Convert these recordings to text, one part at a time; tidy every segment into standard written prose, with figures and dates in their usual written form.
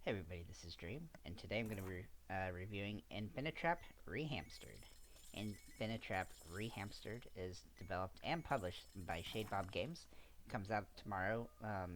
Hey everybody, this is Dream, and today I'm going to be reviewing Infinitrap Rehamstered. Infinitrap Rehamstered is developed and published by Shadebob Games. It comes out tomorrow, uh,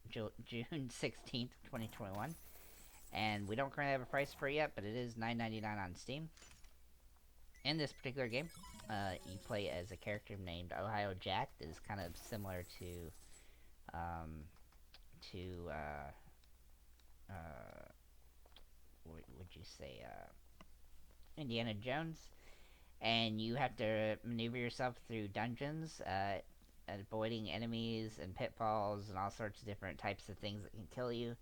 June 16th, 2021. And we don't currently have a price for it yet, but it is $9.99 on Steam. In this particular game, you play as a character named Ohio Jack that is kind of similar um, to uh, what would you say, Indiana Jones, and you have to maneuver yourself through dungeons, avoiding enemies and pitfalls and all sorts of different types of things that can kill you,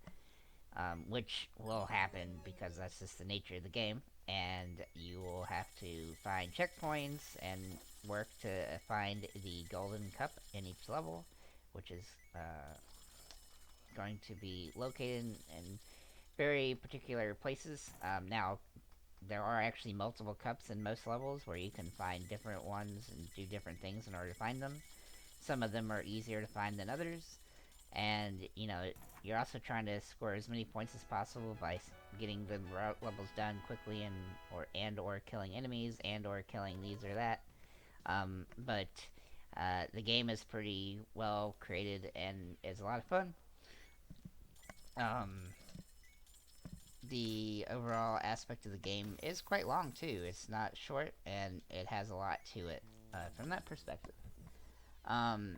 which will happen because that's just the nature of the game. And you will have to find checkpoints and work to find the golden cup in each level, which is going to be located in very particular places. Now, there are actually multiple cups in most levels where you can find different ones and do different things in order to find them. Some of them are easier to find than others, and you're also trying to score as many points as possible by getting the levels done quickly and or killing enemies and or killing these or that. But the game is pretty well created and is a lot of fun. Um, the overall aspect of the game is quite long too. It's not short, and it has a lot to it from that perspective. Um,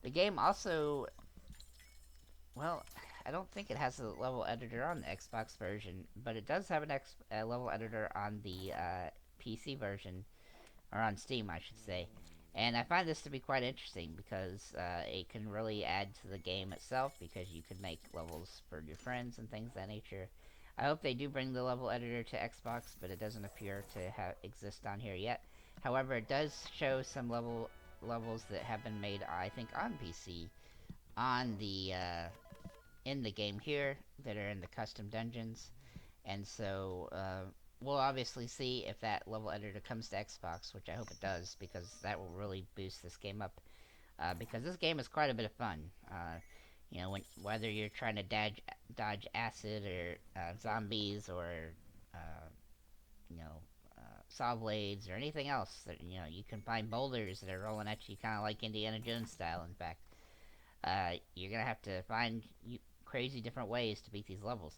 the game also, well, I don't think it has a level editor on the Xbox version, but it does have a level editor on the PC version, or on Steam, I should say. And I find this to be quite interesting because it can really add to the game itself because you could make levels for your friends and things of that nature. I hope they do bring the level editor to Xbox, but it doesn't appear to exist on here yet. However, it does show some levels that have been made, I think, on PC on the in the game here that are in the custom dungeons, and so we'll obviously see if that level editor comes to Xbox, which I hope it does, because that will really boost this game up. Because this game is quite a bit of fun. Whether you're trying to dodge acid or zombies or uh, you know saw blades or anything else, that you can find boulders that are rolling at you, kind of like Indiana Jones style. In fact, you're gonna have to find crazy different ways to beat these levels.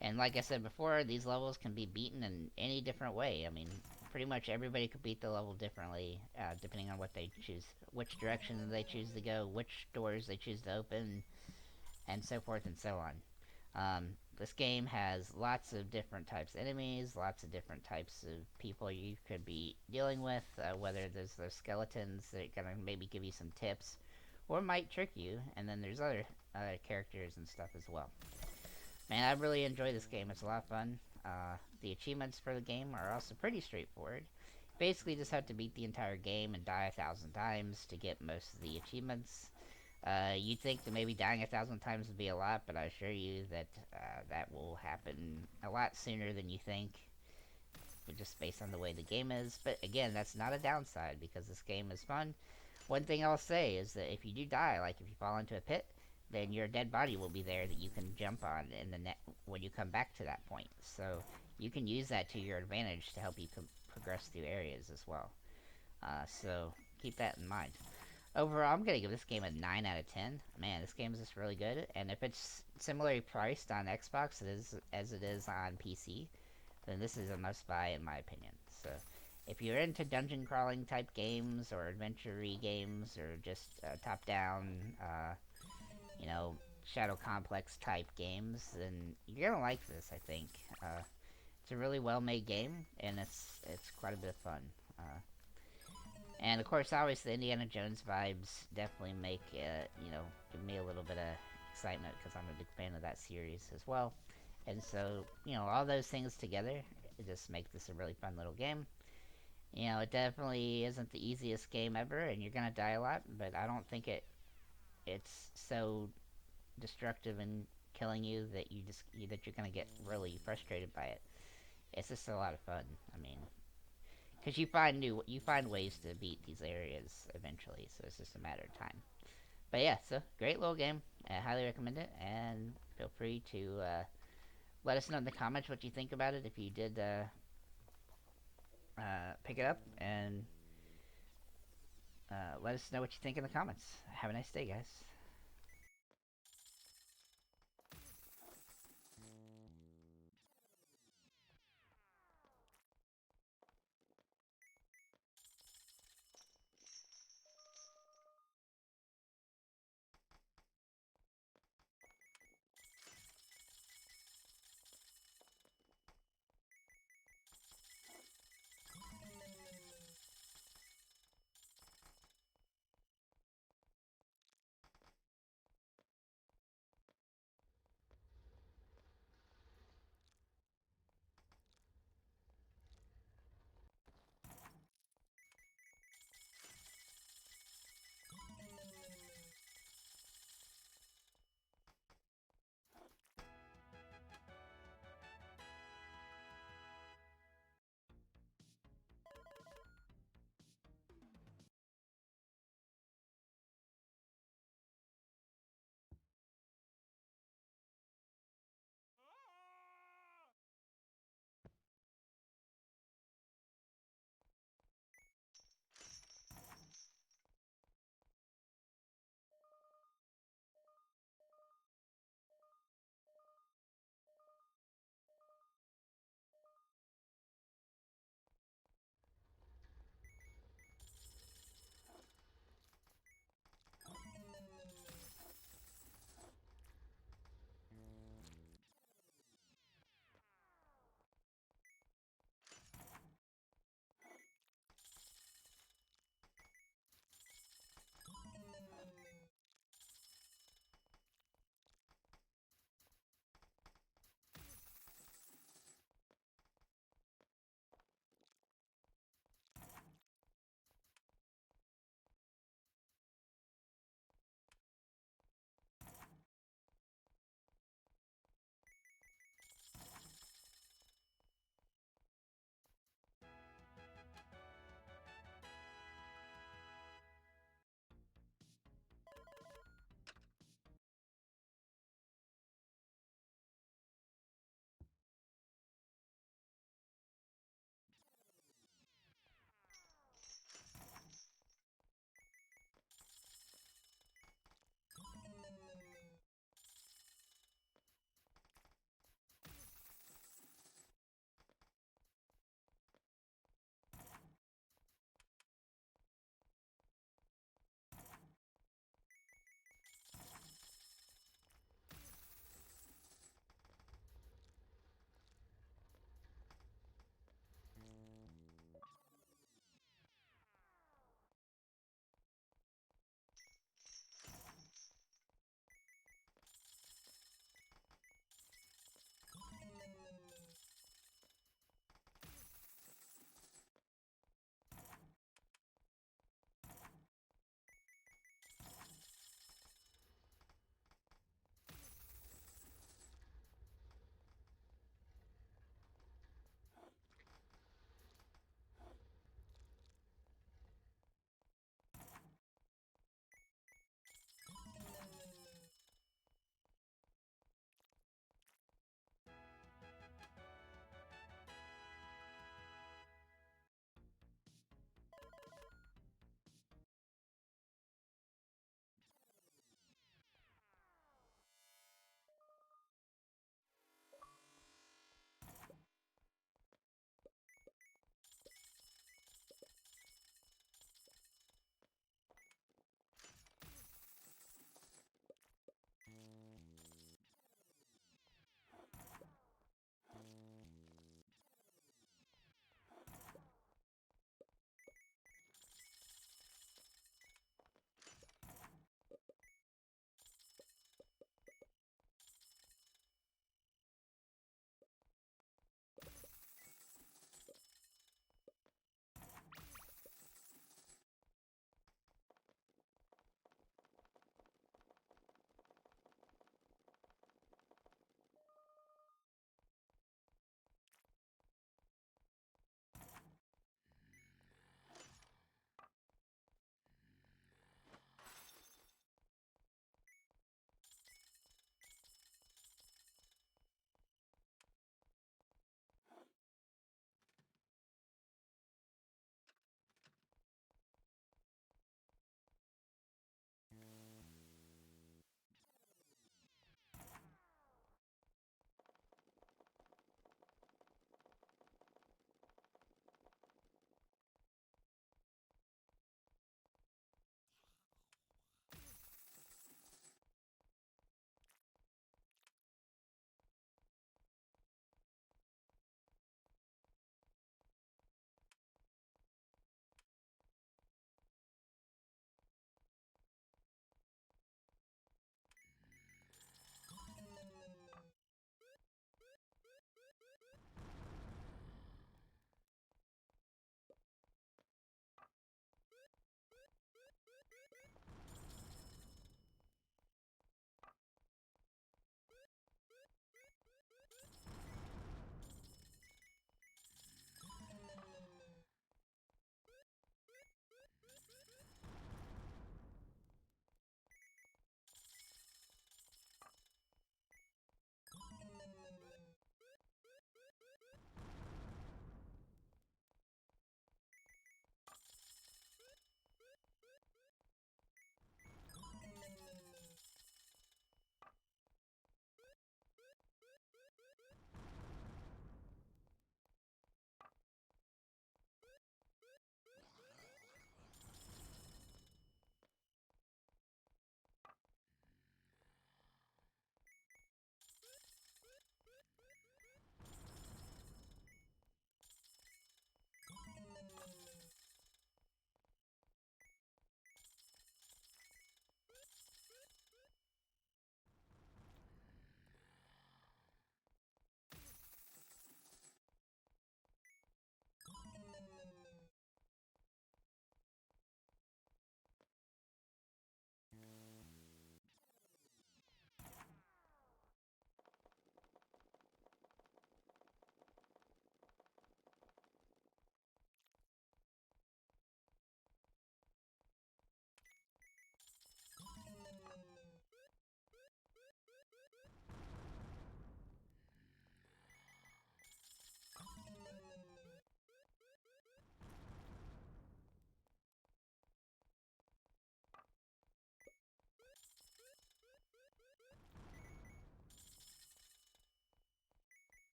And like I said before, these levels can be beaten in any different way. I mean, pretty much everybody could beat the level differently, depending on what they choose, which direction they choose to go, which doors they choose to open, and so forth and so on. This game has lots of different types of enemies, lots of different types of people you could be dealing with, whether there's those skeletons that are gonna maybe give you some tips, or might trick you, and then there's other characters and stuff as well. Man, I really enjoy this game. It's a lot of fun. The achievements for the game are also pretty straightforward. Basically, just have to beat the entire game and die 1,000 times to get most of the achievements. You'd think that maybe dying 1,000 times would be a lot, but I assure you that that will happen a lot sooner than you think, just based on the way the game is. But again, that's not a downside because this game is fun. One thing I'll say is that if you do die, like if you fall into a pit, then your dead body will be there that you can jump on in the net when you come back to that point. So you can use that to your advantage to help you progress through areas as well. So keep that in mind. Overall, I'm gonna give this game a 9 out of 10. Man, this game is just really good, and if it's similarly priced on Xbox as it is on PC, then this is a must-buy in my opinion. So, if you're into dungeon crawling type games or adventure games or just top-down, you know, Shadow Complex type games, then you're gonna like this. I think it's a really well-made game, and it's quite a bit of fun. And of course, always the Indiana Jones vibes definitely make give me a little bit of excitement because I'm a big fan of that series as well. And so all those things together, it just makes this a really fun little game. It definitely isn't the easiest game ever, and you're gonna die a lot, but I don't think it's so destructive and killing you that that you're gonna get really frustrated by it. It's just a lot of fun. I mean, because you find ways to beat these areas eventually, so it's just a matter of time. But yeah, so great little game, I highly recommend it, and feel free to let us know in the comments what you think about it if you did pick it up, and let us know what you think in the comments. Have a nice day, guys.